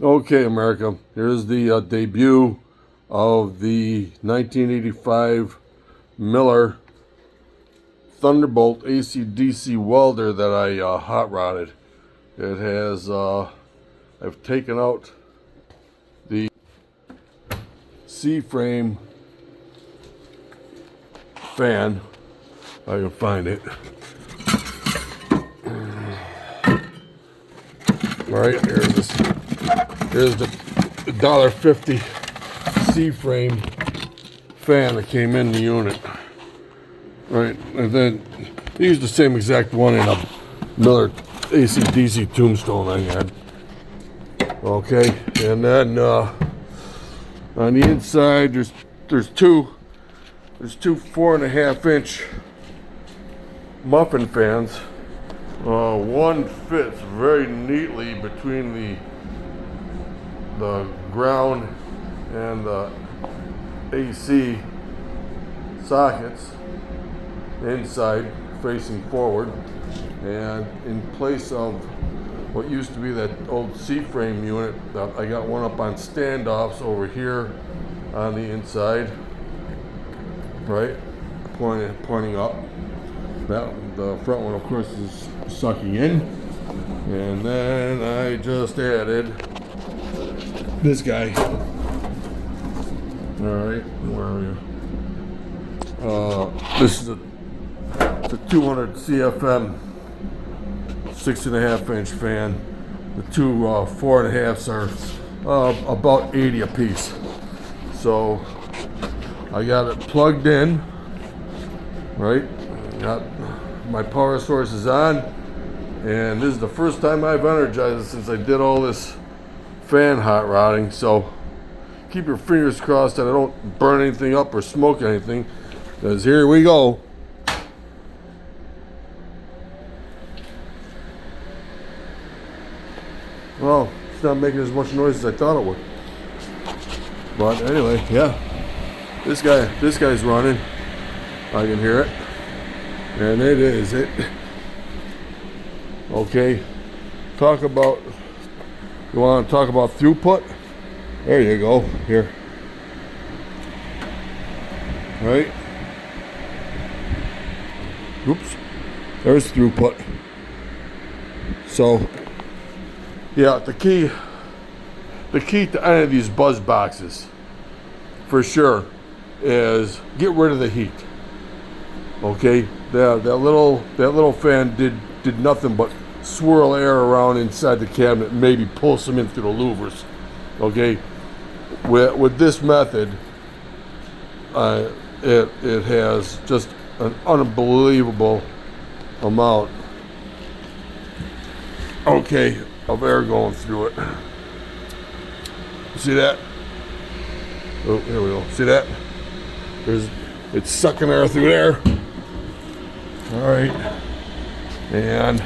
Okay, America, here's the debut of the 1985 Miller Thunderbolt AC/DC welder that I hot rodded. It has, I've taken out the C-frame fan, if I can find it. All right, here's the $1.50 C-frame fan that came in the unit. Right, and then they used the same exact one in a Miller AC/DC tombstone I had. Okay, and then on the inside there's two 4.5-inch muffin fans. One fits very neatly between the ground and the AC sockets inside, facing forward, and in place of what used to be that old C-frame unit, I got one up on standoffs over here on the inside, right, pointing up. The front one, of course, is sucking in, and then I just added this guy. All right, where are you? This is the 200 CFM 6.5-inch fan. The two 4.5s are about 80 a piece. So I got it plugged in, right? Got my power source is on, and this is the first time I've energized it since I did all this fan hot rodding. So keep your fingers crossed that I don't burn anything up or smoke anything, because here we go. Well, it's not making as much noise as I thought it would. But anyway, yeah. This guy's running. I can hear it. And it is it. Okay. You want to talk about throughput? There you go. Here. Right? Oops. There's throughput. So, yeah, the key to any of these buzz boxes, for sure, is get rid of the heat. Okay, that little fan did nothing but swirl air around inside the cabinet, and maybe pull some in through the louvers. Okay, with this method, it has just an unbelievable amount, okay, of air going through it. See that? Oh, here we go. See that? It's sucking air through there. All right, and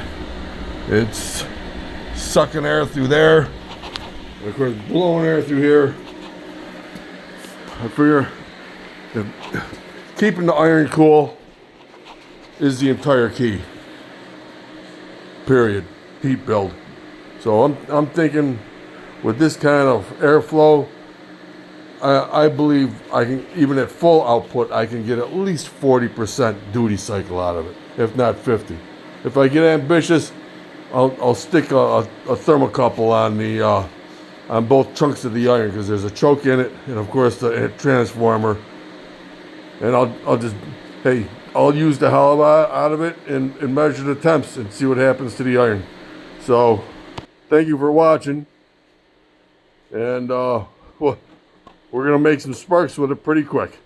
it's sucking air through there. And of course, blowing air through here. I figure that keeping the iron cool is the entire key. Period. Heat build. So I'm thinking with this kind of airflow, I believe I can, even at full output, I can get at least 40% duty cycle out of it, if not 50. If I get ambitious, I'll stick a thermocouple on both chunks of the iron, because there's a choke in it, and of course the transformer. And I'll use the hell out of it and measure the temps and see what happens to the iron. So, thank you for watching, and we're gonna make some sparks with it pretty quick.